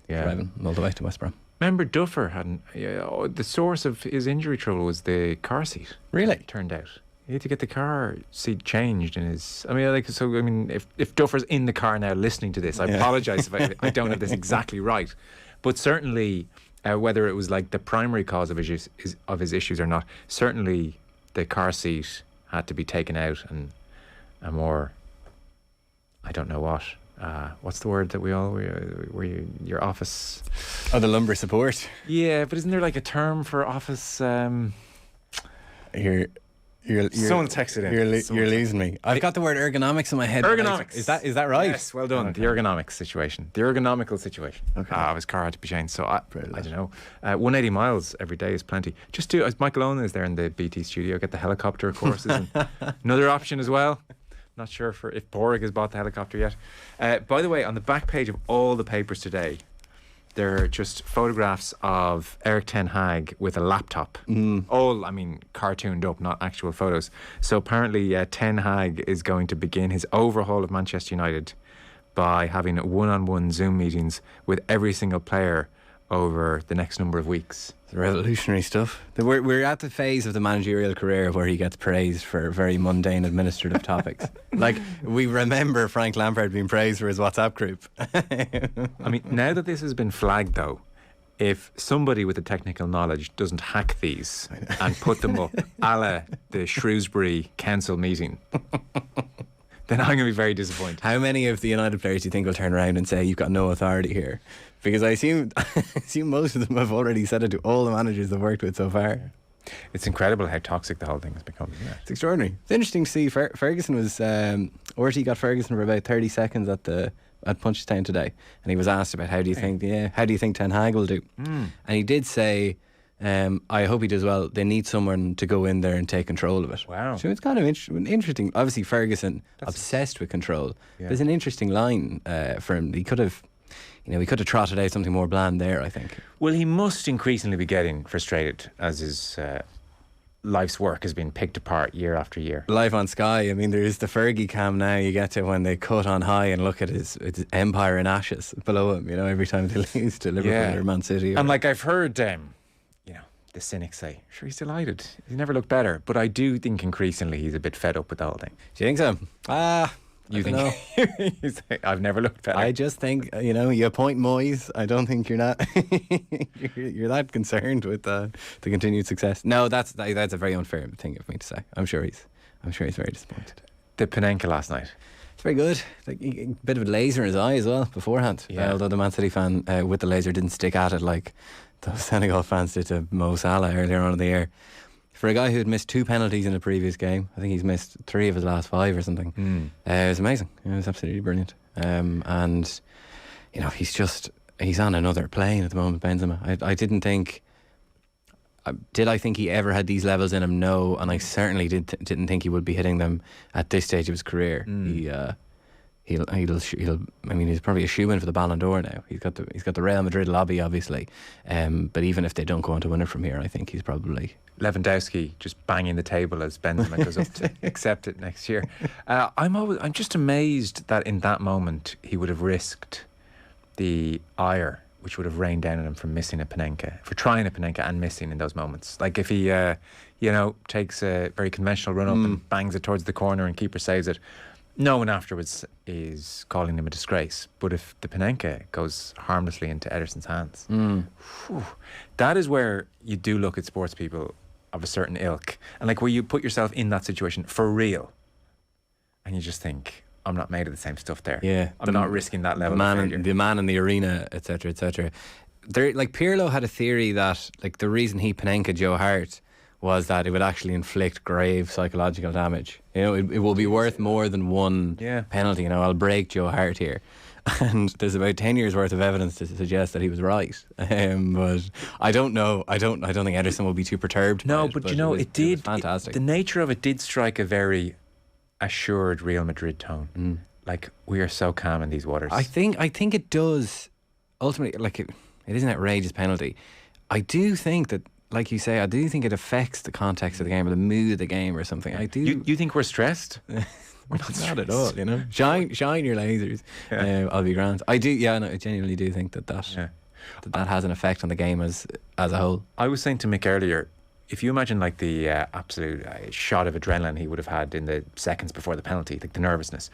driving all the way to West Brom. Remember Duffer hadn't... the source of his injury trouble was the car seat. Really? It turned out. He had to get the car seat changed in his... if Duffer's in the car now listening to this, I apologise if I don't have this exactly right. But certainly... whether it was like the primary cause of his issues or not, certainly the car seat had to be taken out and a more, I don't know what's the word that we all where your office? Oh, the lumbar support. Yeah, but isn't there like a term for office? Someone texted in. You're losing me. I've got the word ergonomics in my head. Ergonomics. Is that right? Yes, well done. Okay. The ergonomics situation. The ergonomical situation. Okay. His car had to be changed. So I don't know. 180 miles every day is plenty. Just do, as Michael Owen is there in the BT studio, get the helicopter courses. And another option as well. Not sure if Padraig has bought the helicopter yet. By the way, on the back page of all the papers today, there are just photographs of Eric Ten Hag with a laptop. All, cartooned up, not actual photos. So apparently Ten Hag is going to begin his overhaul of Manchester United by having one-on-one Zoom meetings with every single player over the next number of weeks. It's revolutionary stuff. We're at the phase of the managerial career where he gets praised for very mundane administrative topics. Like, we remember Frank Lampard being praised for his WhatsApp group. Now that this has been flagged though, if somebody with the technical knowledge doesn't hack these and put them up a la the Shrewsbury council meeting, then I'm going to be very disappointed. How many of the United players do you think will turn around and say, you've got no authority here? Because I assume most of them have already said it to all the managers they've worked with so far. It's incredible how toxic the whole thing has become. It's extraordinary. It's interesting to see. Ferguson was... RT got Ferguson for about 30 seconds at Punchestown today, and he was asked about how do you think Ten Hag will do? And he did say, I hope he does well. They need someone to go in there and take control of it. Wow. So it's kind of interesting. Obviously Ferguson, obsessed with control. Yeah. There's an interesting line for him. He could have trotted out something more bland there, I think. Well, he must increasingly be getting frustrated as his life's work has been picked apart year after year. Live on Sky, there's the Fergie cam now you get to when they cut on high and look at his empire in ashes below him, every time they lose to Liverpool or Man City. And I've heard the cynics say, sure, he's delighted. He's never looked better. But I do think increasingly he's a bit fed up with the whole thing. Do you think so? You think? I've never looked better. I just think, you appoint Moyes. I don't think you're not you're that concerned with the continued success. No, that's a very unfair thing of me to say. I'm sure he's very disappointed. The Panenka last night. It's very good. A bit of a laser in his eye as well beforehand. Yeah. Although the Man City fan with the laser didn't stick at it like those Senegal fans did to Mo Salah earlier on in the year. For a guy who had missed 2 penalties in a previous game, I think he's missed 3 of his last 5 or something. It was amazing. It was absolutely brilliant. And he's on another plane at the moment, Benzema. I didn't think... Did I think he ever had these levels in him? No, and I certainly didn't think he would be hitting them at this stage of his career. He's probably a shoe-in for the Ballon d'Or now. He's got the Real Madrid lobby, obviously. But even if they don't go on to win it from here, I think he's probably... Lewandowski just banging the table as Benzema goes up to accept it next year. I'm just amazed that in that moment he would have risked the ire which would have rained down on him for missing a Panenka, for trying a Panenka and missing in those moments. Like if he takes a very conventional run up and bangs it towards the corner and keeper saves it, no one afterwards is calling him a disgrace. But if the Panenka goes harmlessly into Ederson's hands, that is where you do look at sports people of a certain ilk, and where you put yourself in that situation for real, and you just think, I'm not made of the same stuff there. Yeah, I'm not risking that level. The man in the arena, etc., etc. like Pirlo had a theory that like the reason he Panenka Joe Hart was that it would actually inflict grave psychological damage. You know, it will be worth more than one penalty. You know, I'll break Joe Hart here. And there's about 10 years worth of evidence to suggest that he was right. But I don't know. I don't think Ederson will be too perturbed. No, but you know, it did. Fantastic. The nature of it did strike a very assured Real Madrid tone. Like, we are so calm in these waters. I think it does. Ultimately, like it is an outrageous penalty. I do think that, like you say, I do think it affects the context of the game or the mood of the game or something. I do. You think we're stressed? We're not at all, you know. Shine your lasers. I'll be grand. I do. Yeah, no, I genuinely do think that has an effect on the game as a whole. I was saying to Mick earlier, if you imagine like the absolute shot of adrenaline he would have had in the seconds before the penalty, like the nervousness.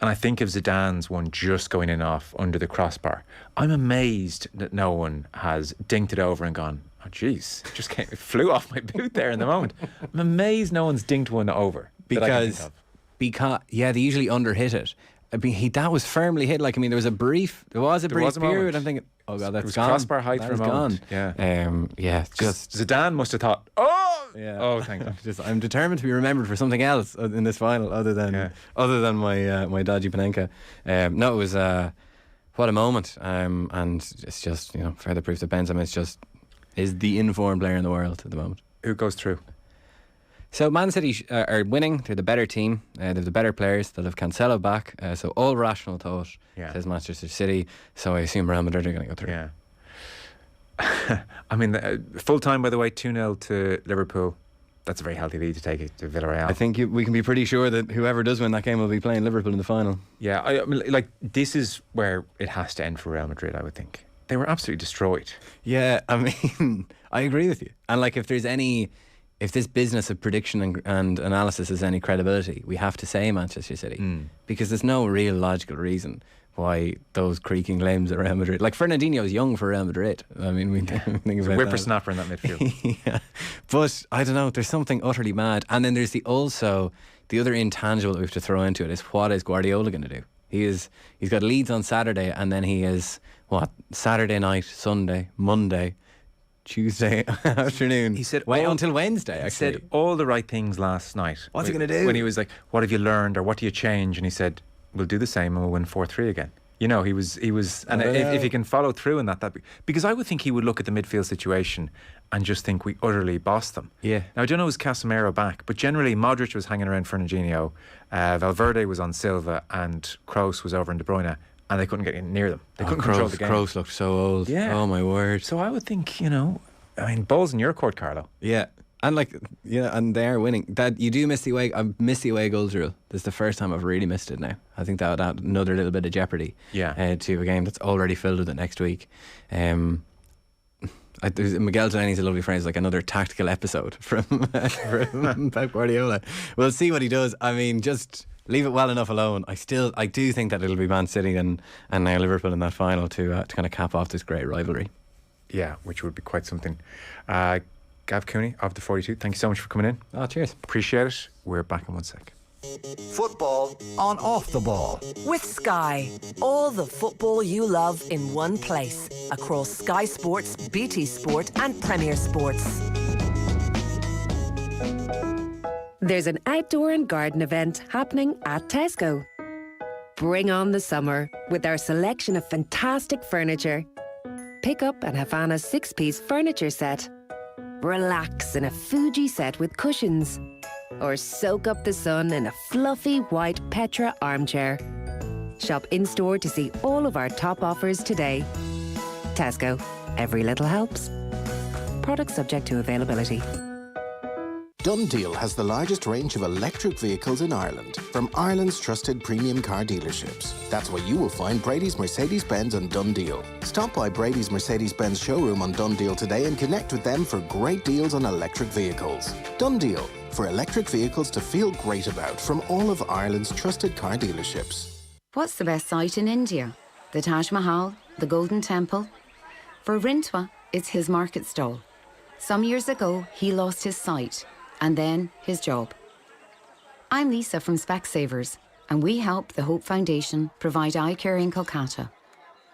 And I think of Zidane's one just going in off under the crossbar. I'm amazed that no one has dinked it over and gone, oh jeez, it flew off my boot there in the moment. I'm amazed no one's dinked one over. Because they usually underhit it. I mean, that was firmly hit. Like, I mean, there was a brief period. I'm thinking, oh god, that's gone. Crossbar height for a moment. Just Zidane must have thought, oh, thank God. I'm determined to be remembered for something else in this final, other than my dodgy Panenka. No, it was what a moment, and it's just, you know, further proof that Benzema is the informed player in the world at the moment. Who goes through? So Man City are winning. They're the better team. They have the better players. They'll have Cancelo back. So all rational thought says Manchester City. So I assume Real Madrid are going to go through. Yeah. I mean, full time, by the way, 2-0 to Liverpool. That's a very healthy lead to take it to Villarreal. I think we can be pretty sure that whoever does win that game will be playing Liverpool in the final. Yeah, I mean, like, this is where it has to end for Real Madrid, I would think. They were absolutely destroyed. Yeah, I mean, I agree with you. And like, if this business of prediction and analysis has any credibility, we have to say Manchester City. Because there's no real logical reason why those creaking limbs at Real Madrid. Like, Fernandinho's young for Real Madrid. I mean, we think about whippersnapper in that midfield. Yeah. But I don't know, there's something utterly mad. And then there's the other intangible that we have to throw into it is, what is Guardiola going to do? He's got Leeds on Saturday, and then he is Saturday night, Sunday, Monday, Tuesday afternoon. He said until Wednesday. Actually, he said all the right things last night. What's he going to do? When he was like, "What have you learned, or what do you change?" And he said, "We'll do the same, and we'll win 4-3 again." You know, he was, and if he can follow through in that because I would think he would look at the midfield situation and just think we utterly bossed them. Yeah. Now I don't know, is Casemiro back, but generally Modric was hanging around Fernandinho, Valverde was on Silva, and Kroos was over in De Bruyne. And they couldn't get near them. They couldn't control the game. Kroos looked so old. Yeah. Oh my word. So I would think, you know, I mean, ball's in your court, Carlo. Yeah. And and they're winning. That you do miss the away. I miss the away goals rule. This is the first time I've really missed it now. I think that would add another little bit of jeopardy. Yeah. To a game that's already filled with it next week. Miguel Delaney's a lovely phrase, like another tactical episode from Pep Guardiola. We'll see what he does. I mean, just leave it well enough alone. I do think that it'll be Man City and now Liverpool in that final to kind of cap off this great rivalry. Yeah, which would be quite something. Gav Cooney of the 42, thank you so much for coming in. Oh, cheers. Appreciate it. We're back in 1 sec. Football on Off the Ball. With Sky. All the football you love in one place. Across Sky Sports, BT Sport and Premier Sports. There's an outdoor and garden event happening at Tesco. Bring on the summer with our selection of fantastic furniture. Pick up an Havana 6-piece furniture set. Relax in a Fuji set with cushions. Or soak up the sun in a fluffy white Petra armchair. Shop in-store to see all of our top offers today. Tesco. Every little helps. Products subject to availability. Dundeal has the largest range of electric vehicles in Ireland, from Ireland's trusted premium car dealerships. That's where you will find Brady's Mercedes-Benz on Dundeal. Stop by Brady's Mercedes-Benz showroom on Dundeal today and connect with them for great deals on electric vehicles. Dundeal, for electric vehicles to feel great about from all of Ireland's trusted car dealerships. What's the best site in India? The Taj Mahal? The Golden Temple? For Rintwa, it's his market stall. Some years ago, he lost his sight. And then his job. I'm Lisa from Specsavers, and we help the Hope Foundation provide eye care in Kolkata.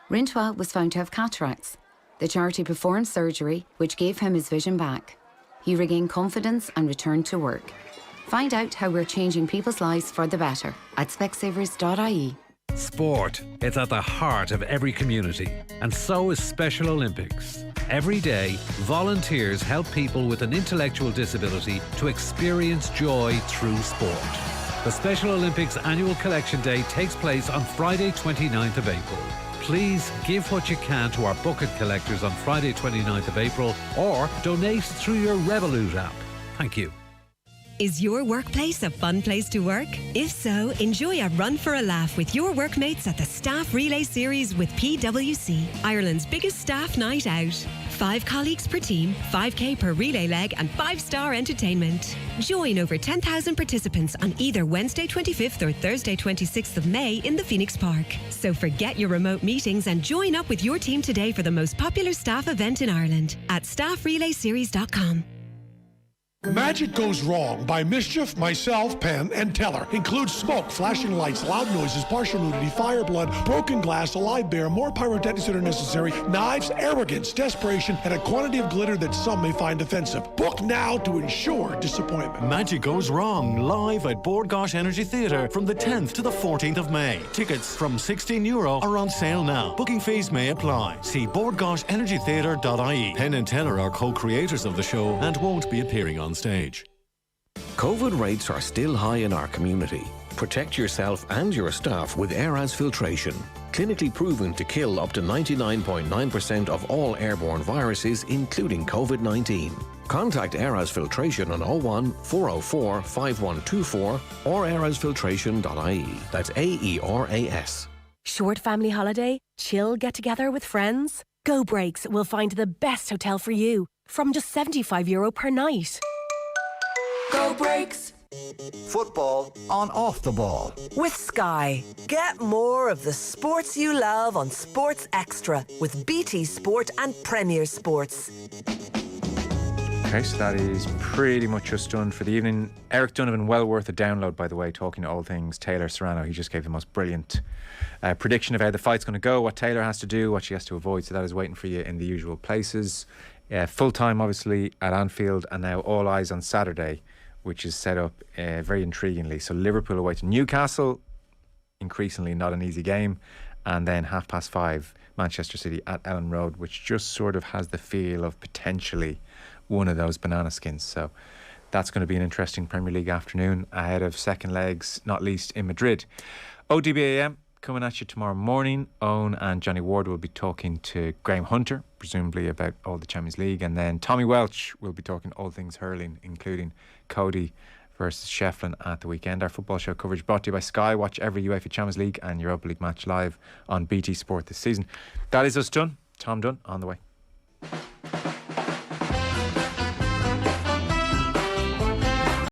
Rintwa was found to have cataracts, The charity performed surgery, which gave him his vision back. He regained confidence and returned to work. Find out how we're changing people's lives for the better at specsavers.ie. Sport is at the heart of every community, and so is Special Olympics. Every day, volunteers help people with an intellectual disability to experience joy through sport. The Special Olympics Annual Collection Day takes place on Friday 29th of April. Please give what you can to our bucket collectors on Friday 29th of April or donate through your Revolut app. Thank you. Is your workplace a fun place to work? If so, enjoy a run for a laugh with your workmates at the Staff Relay Series with PwC, Ireland's biggest staff night out. 5 colleagues per team, 5k per relay leg and 5-star entertainment. Join over 10,000 participants on either Wednesday 25th or Thursday 26th of May in the Phoenix Park. So forget your remote meetings and join up with your team today for the most popular staff event in Ireland at staffrelayseries.com. Magic Goes Wrong by Mischief, Myself, Penn, and Teller includes smoke, flashing lights, loud noises, partial nudity, fire, blood, broken glass, a live bear, more pyrotechnics that are necessary, knives, arrogance, desperation, and a quantity of glitter that some may find offensive. Book now to ensure disappointment. Magic Goes Wrong, live at Bord Gáis Energy Theatre from the 10th to the 14th of May. Tickets from €16 are on sale now. Booking fees may apply. See bordgaisenergytheatre.ie. Penn and Teller are co-creators of the show and won't be appearing on stage. COVID rates are still high in our community. Protect yourself and your staff with AirAs filtration. Clinically proven to kill up to 99.9% of all airborne viruses, including COVID-19. Contact AirAs Filtration on 01 404 5124 or airasfiltration.ie. That's AERAS. Short family holiday? Chill get together with friends? Go Breaks will find the best hotel for you from just €75 per night. Go Breaks. Football on Off the Ball. With Sky. Get more of the sports you love on Sports Extra with BT Sport and Premier Sports. Okay, so that is pretty much us done for the evening. Eric Donovan, well worth a download, by the way, talking to all things Taylor Serrano. He just gave the most brilliant prediction of how the fight's going to go, what Taylor has to do, what she has to avoid. So that is waiting for you in the usual places. Full time, obviously, at Anfield, and now all eyes on Saturday, which is set up very intriguingly. So Liverpool away to Newcastle, increasingly not an easy game, and then 5:30 Manchester City at Ellen Road, which just sort of has the feel of potentially one of those banana skins. So that's going to be an interesting Premier League afternoon ahead of second legs, not least in Madrid. OTB AM coming at you tomorrow morning. Owen and Johnny Ward will be talking to Graham Hunter, presumably about all the Champions League, and then Tommy Welch will be talking all things hurling, including Cody versus Shefflin at the weekend. Our football show coverage brought to you by Sky. Watch every UEFA Champions League and Europa League match live on BT Sport this season. That is us done. Tom Dunn on the way.